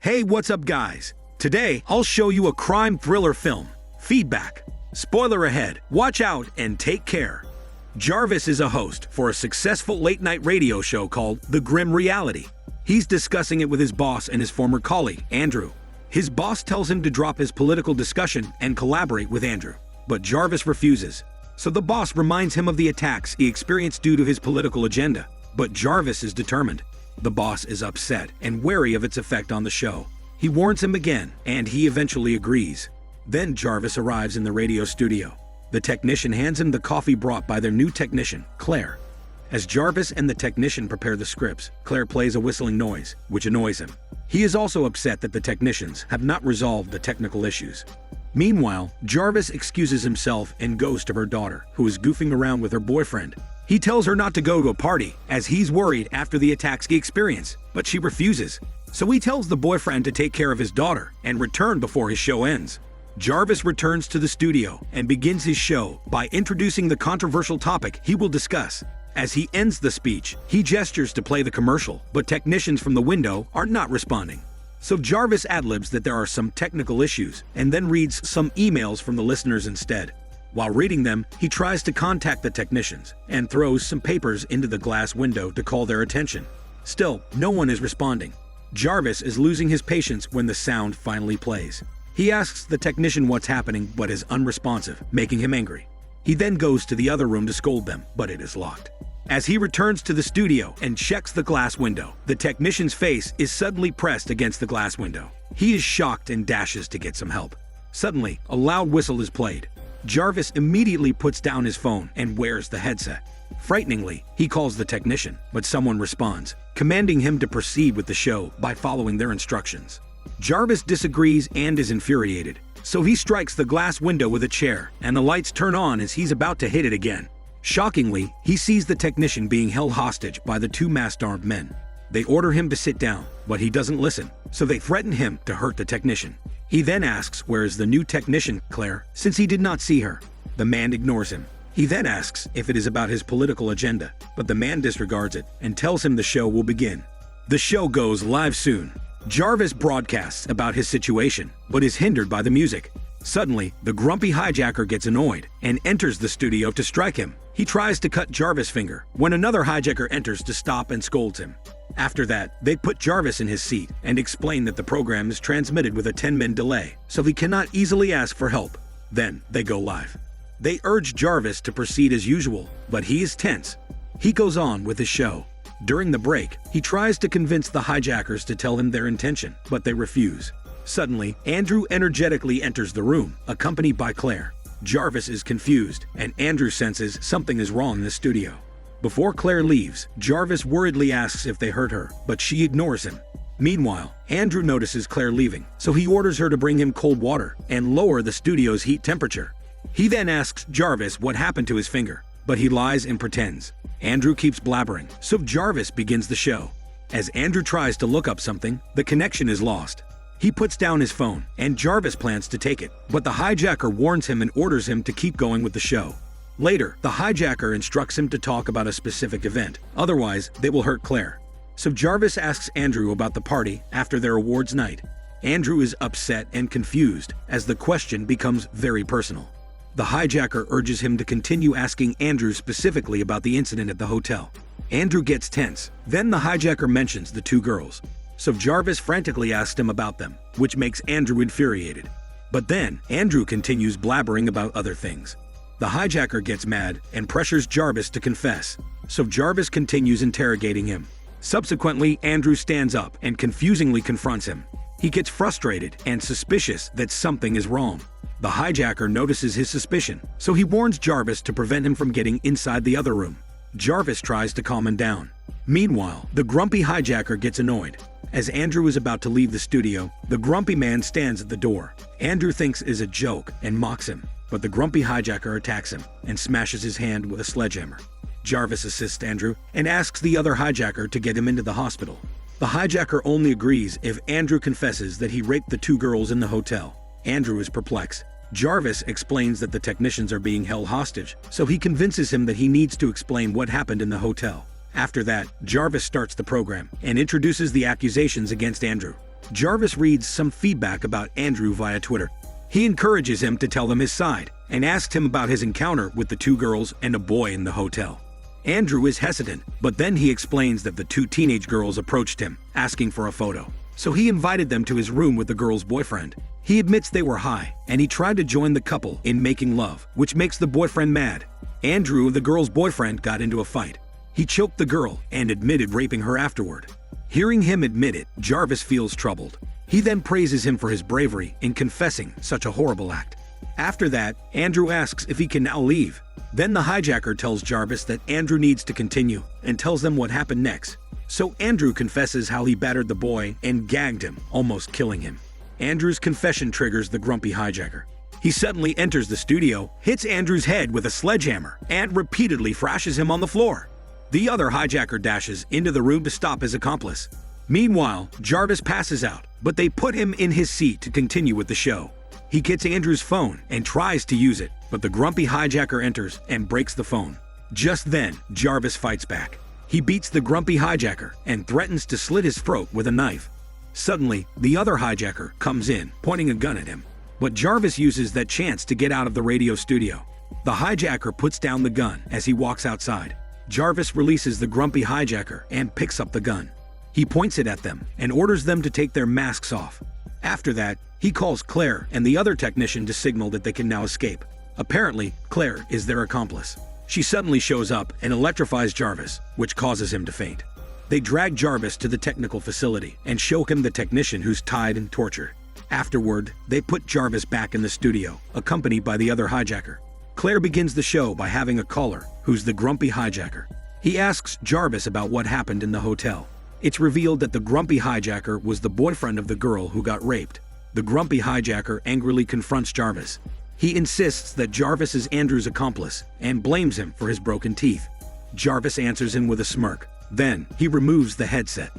Hey, what's up guys? Today, I'll show you a crime thriller film, Feedback. Spoiler ahead, watch out and take care. Jarvis is a host for a successful late-night radio show called The Grim Reality. He's discussing it with his boss and his former colleague, Andrew. His boss tells him to drop his political discussion and collaborate with Andrew, but Jarvis refuses. So the boss reminds him of the attacks he experienced due to his political agenda, but Jarvis is determined. The boss is upset and wary of its effect on the show. He warns him again, and he eventually agrees. Then Jarvis arrives in the radio studio. The technician hands him the coffee brought by their new technician, Claire. As Jarvis and the technician prepare the scripts, Claire plays a whistling noise, which annoys him. He is also upset that the technicians have not resolved the technical issues. Meanwhile, Jarvis excuses himself and goes to her daughter, who is goofing around with her boyfriend. He tells her not to go to a party, as he's worried after the attacks he experienced, but she refuses. So he tells the boyfriend to take care of his daughter and return before his show ends. Jarvis returns to the studio and begins his show by introducing the controversial topic he will discuss. As he ends the speech, he gestures to play the commercial, but technicians from the window are not responding. So Jarvis ad-libs that there are some technical issues and then reads some emails from the listeners instead. While reading them, he tries to contact the technicians and throws some papers into the glass window to call their attention. Still, no one is responding. Jarvis is losing his patience when the sound finally plays. He asks the technician what's happening but is unresponsive, making him angry. He then goes to the other room to scold them, but it is locked. As he returns to the studio and checks the glass window, the technician's face is suddenly pressed against the glass window. He is shocked and dashes to get some help. Suddenly, a loud whistle is played. Jarvis immediately puts down his phone and wears the headset. Frighteningly, he calls the technician, but someone responds, commanding him to proceed with the show by following their instructions. Jarvis disagrees and is infuriated, so he strikes the glass window with a chair, and the lights turn on as he's about to hit it again. Shockingly, he sees the technician being held hostage by the two masked armed men. They order him to sit down, but he doesn't listen, so they threaten him to hurt the technician. He then asks where is the new technician, Claire, since he did not see her. The man ignores him. He then asks if it is about his political agenda, but the man disregards it and tells him the show will begin. The show goes live soon. Jarvis broadcasts about his situation, but is hindered by the music. Suddenly, the grumpy hijacker gets annoyed and enters the studio to strike him. He tries to cut Jarvis' finger when another hijacker enters to stop and scolds him. After that, they put Jarvis in his seat and explain that the program is transmitted with a 10-minute delay, so he cannot easily ask for help. Then, they go live. They urge Jarvis to proceed as usual, but he is tense. He goes on with his show. During the break, he tries to convince the hijackers to tell him their intention, but they refuse. Suddenly, Andrew energetically enters the room, accompanied by Claire. Jarvis is confused, and Andrew senses something is wrong in the studio. Before Claire leaves, Jarvis worriedly asks if they hurt her, but she ignores him. Meanwhile, Andrew notices Claire leaving, so he orders her to bring him cold water and lower the studio's heat temperature. He then asks Jarvis what happened to his finger, but he lies and pretends. Andrew keeps blabbering, so Jarvis begins the show. As Andrew tries to look up something, the connection is lost. He puts down his phone, and Jarvis plans to take it, but the hijacker warns him and orders him to keep going with the show. Later, the hijacker instructs him to talk about a specific event, otherwise they will hurt Claire. So Jarvis asks Andrew about the party after their awards night. Andrew is upset and confused as the question becomes very personal. The hijacker urges him to continue asking Andrew specifically about the incident at the hotel. Andrew gets tense. Then the hijacker mentions the two girls. So Jarvis frantically asks him about them, which makes Andrew infuriated. But then, Andrew continues blabbering about other things. The hijacker gets mad and pressures Jarvis to confess, so Jarvis continues interrogating him. Subsequently, Andrew stands up and confusingly confronts him. He gets frustrated and suspicious that something is wrong. The hijacker notices his suspicion, so he warns Jarvis to prevent him from getting inside the other room. Jarvis tries to calm him down. Meanwhile, the grumpy hijacker gets annoyed. As Andrew is about to leave the studio, the grumpy man stands at the door. Andrew thinks it is a joke and mocks him, but the grumpy hijacker attacks him and smashes his hand with a sledgehammer. Jarvis assists Andrew and asks the other hijacker to get him into the hospital. The hijacker only agrees if Andrew confesses that he raped the two girls in the hotel. Andrew is perplexed. Jarvis explains that the technicians are being held hostage, so he convinces him that he needs to explain what happened in the hotel. After that, Jarvis starts the program and introduces the accusations against Andrew. Jarvis reads some feedback about Andrew via Twitter. He encourages him to tell them his side and asks him about his encounter with the 2 girls and a boy in the hotel. Andrew is hesitant, but then he explains that the 2 teenage girls approached him, asking for a photo. So he invited them to his room with the girl's boyfriend. He admits they were high, and he tried to join the couple in making love, which makes the boyfriend mad. Andrew, the girl's boyfriend, got into a fight. He choked the girl and admitted raping her afterward. Hearing him admit it, Jarvis feels troubled. He then praises him for his bravery in confessing such a horrible act. After that, Andrew asks if he can now leave. Then the hijacker tells Jarvis that Andrew needs to continue and tells them what happened next. So Andrew confesses how he battered the boy and gagged him, almost killing him. Andrew's confession triggers the grumpy hijacker. He suddenly enters the studio, hits Andrew's head with a sledgehammer, and repeatedly thrashes him on the floor. The other hijacker dashes into the room to stop his accomplice. Meanwhile, Jarvis passes out, but they put him in his seat to continue with the show. He gets Andrew's phone and tries to use it, but the grumpy hijacker enters and breaks the phone. Just then, Jarvis fights back. He beats the grumpy hijacker and threatens to slit his throat with a knife. Suddenly, the other hijacker comes in, pointing a gun at him. But Jarvis uses that chance to get out of the radio studio. The hijacker puts down the gun as he walks outside. Jarvis releases the grumpy hijacker and picks up the gun. He points it at them and orders them to take their masks off. After that, he calls Claire and the other technician to signal that they can now escape. Apparently, Claire is their accomplice. She suddenly shows up and electrifies Jarvis, which causes him to faint. They drag Jarvis to the technical facility and show him the technician who's tied and tortured. Afterward, they put Jarvis back in the studio, accompanied by the other hijacker. Claire begins the show by having a caller, who's the grumpy hijacker. He asks Jarvis about what happened in the hotel. It's revealed that the grumpy hijacker was the boyfriend of the girl who got raped. The grumpy hijacker angrily confronts Jarvis. He insists that Jarvis is Andrew's accomplice and blames him for his broken teeth. Jarvis answers him with a smirk. Then, he removes the headset.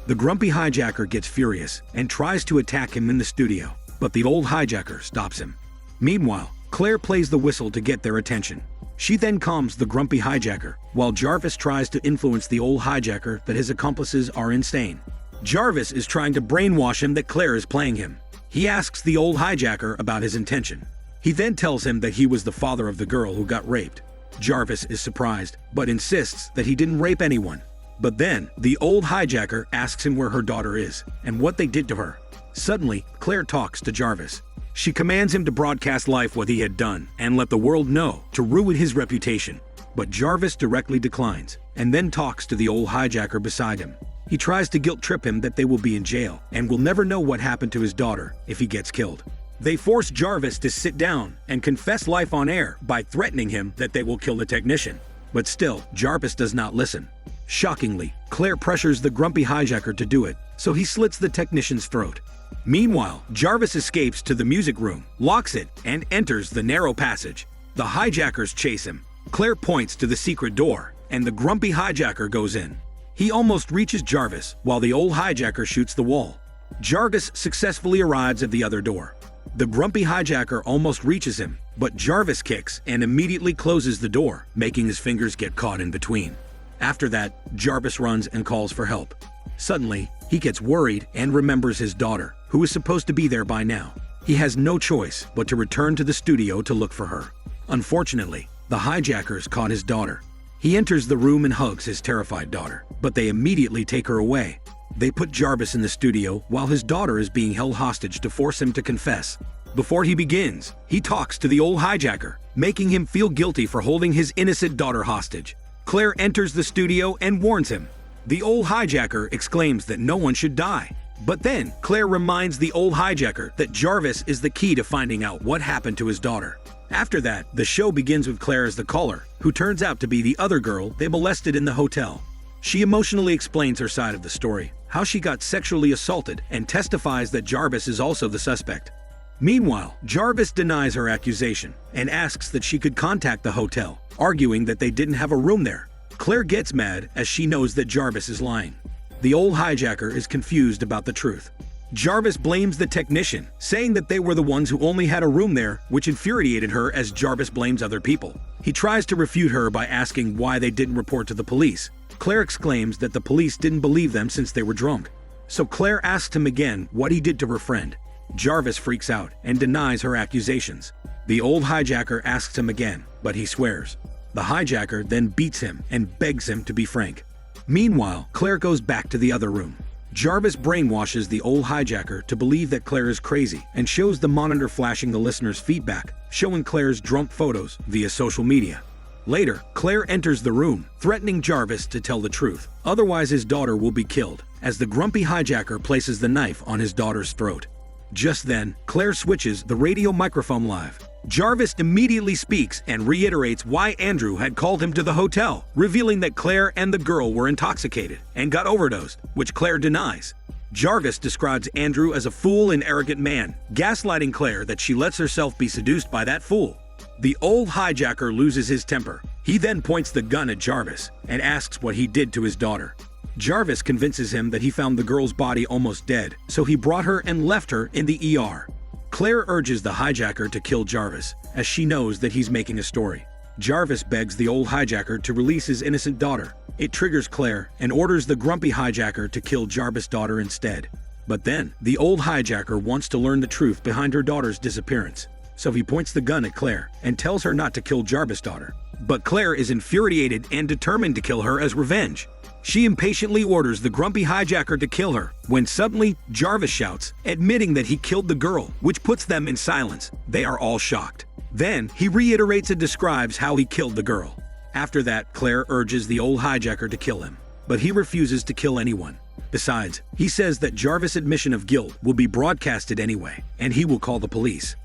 The grumpy hijacker gets furious and tries to attack him in the studio, but the old hijacker stops him. Meanwhile, Claire plays the whistle to get their attention. She then calms the grumpy hijacker, while Jarvis tries to influence the old hijacker that his accomplices are insane. Jarvis is trying to brainwash him that Claire is playing him. He asks the old hijacker about his intention. He then tells him that he was the father of the girl who got raped. Jarvis is surprised, but insists that he didn't rape anyone. But then, the old hijacker asks him where her daughter is and what they did to her. Suddenly, Claire talks to Jarvis. She commands him to broadcast live what he had done and let the world know to ruin his reputation. But Jarvis directly declines and then talks to the old hijacker beside him. He tries to guilt trip him that they will be in jail and will never know what happened to his daughter if he gets killed. They force Jarvis to sit down and confess live on air by threatening him that they will kill the technician. But still, Jarvis does not listen. Shockingly, Claire pressures the grumpy hijacker to do it, so he slits the technician's throat. Meanwhile, Jarvis escapes to the music room, locks it, and enters the narrow passage. The hijackers chase him. Claire points to the secret door, and the grumpy hijacker goes in. He almost reaches Jarvis, while the old hijacker shoots the wall. Jarvis successfully arrives at the other door. The grumpy hijacker almost reaches him, but Jarvis kicks and immediately closes the door, making his fingers get caught in between. After that, Jarvis runs and calls for help. Suddenly, he gets worried and remembers his daughter, who is supposed to be there by now. He has no choice but to return to the studio to look for her. Unfortunately, the hijackers caught his daughter. He enters the room and hugs his terrified daughter, but they immediately take her away. They put Jarvis in the studio while his daughter is being held hostage to force him to confess. Before he begins, he talks to the old hijacker, making him feel guilty for holding his innocent daughter hostage. Claire enters the studio and warns him. The old hijacker exclaims that no one should die. But then, Claire reminds the old hijacker that Jarvis is the key to finding out what happened to his daughter. After that, the show begins with Claire as the caller, who turns out to be the other girl they molested in the hotel. She emotionally explains her side of the story, how she got sexually assaulted, and testifies that Jarvis is also the suspect. Meanwhile, Jarvis denies her accusation and asks that she could contact the hotel, arguing that they didn't have a room there. Claire gets mad as she knows that Jarvis is lying. The old hijacker is confused about the truth. Jarvis blames the technician, saying that they were the ones who only had a room there, which infuriated her as Jarvis blames other people. He tries to refute her by asking why they didn't report to the police. Claire exclaims that the police didn't believe them since they were drunk. So Claire asks him again what he did to her friend. Jarvis freaks out and denies her accusations. The old hijacker asks him again, but he swears. The hijacker then beats him and begs him to be frank. Meanwhile, Claire goes back to the other room. Jarvis brainwashes the old hijacker to believe that Claire is crazy and shows the monitor flashing the listener's feedback, showing Claire's drunk photos via social media. Later, Claire enters the room, threatening Jarvis to tell the truth, otherwise his daughter will be killed, as the grumpy hijacker places the knife on his daughter's throat. Just then, Claire switches the radio microphone live. Jarvis immediately speaks and reiterates why Andrew had called him to the hotel, revealing that Claire and the girl were intoxicated and got overdosed, which Claire denies. Jarvis describes Andrew as a fool and arrogant man, gaslighting Claire that she lets herself be seduced by that fool. The old hijacker loses his temper. He then points the gun at Jarvis and asks what he did to his daughter. Jarvis convinces him that he found the girl's body almost dead, so he brought her and left her in the ER. Claire urges the hijacker to kill Jarvis, as she knows that he's making a story. Jarvis begs the old hijacker to release his innocent daughter. It triggers Claire and orders the grumpy hijacker to kill Jarvis' daughter instead. But then, the old hijacker wants to learn the truth behind her daughter's disappearance. So he points the gun at Claire and tells her not to kill Jarvis' daughter. But Claire is infuriated and determined to kill her as revenge. She impatiently orders the grumpy hijacker to kill her, when suddenly Jarvis shouts, admitting that he killed the girl, which puts them in silence. They are all shocked. Then, he reiterates and describes how he killed the girl. After that, Claire urges the old hijacker to kill him, but he refuses to kill anyone. Besides, he says that Jarvis' admission of guilt will be broadcasted anyway, and he will call the police.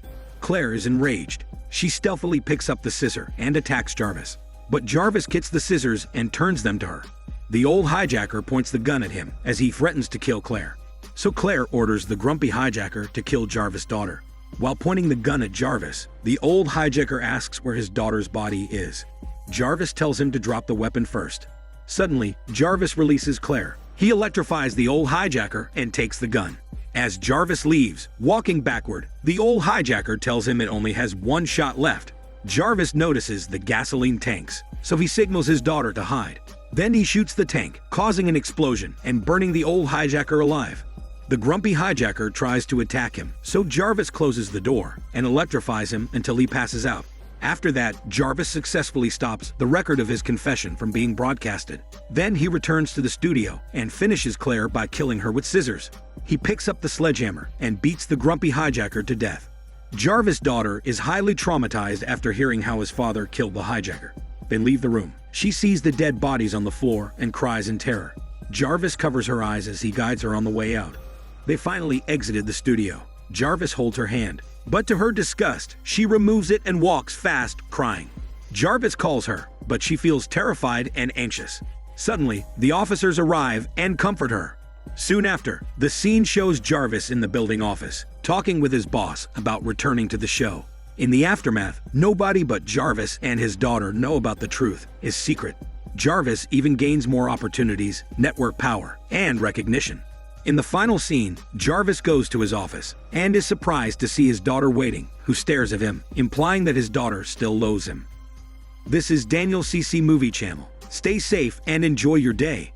Claire is enraged. She stealthily picks up the scissor and attacks Jarvis. But Jarvis gets the scissors and turns them to her. The old hijacker points the gun at him as he threatens to kill Claire. So Claire orders the grumpy hijacker to kill Jarvis' daughter. While pointing the gun at Jarvis, the old hijacker asks where his daughter's body is. Jarvis tells him to drop the weapon first. Suddenly, Jarvis releases Claire. He electrifies the old hijacker and takes the gun. As Jarvis leaves, walking backward, the old hijacker tells him it only has one shot left. Jarvis notices the gasoline tanks, so he signals his daughter to hide. Then he shoots the tank, causing an explosion and burning the old hijacker alive. The grumpy hijacker tries to attack him, so Jarvis closes the door and electrifies him until he passes out. After that, Jarvis successfully stops the record of his confession from being broadcasted. Then he returns to the studio and finishes Claire by killing her with scissors. He picks up the sledgehammer and beats the grumpy hijacker to death. Jarvis' daughter is highly traumatized after hearing how his father killed the hijacker. They leave the room. She sees the dead bodies on the floor and cries in terror. Jarvis covers her eyes as he guides her on the way out. They finally exited the studio. Jarvis holds her hand, but to her disgust, she removes it and walks fast, crying. Jarvis calls her, but she feels terrified and anxious. Suddenly, the officers arrive and comfort her. Soon after, the scene shows Jarvis in the building office, talking with his boss about returning to the show. In the aftermath, nobody but Jarvis and his daughter know about the truth, his secret. Jarvis even gains more opportunities, network power, and recognition. In the final scene, Jarvis goes to his office and is surprised to see his daughter waiting, who stares at him, implying that his daughter still loathes him. This is Daniel CC Movie Channel. Stay safe and enjoy your day.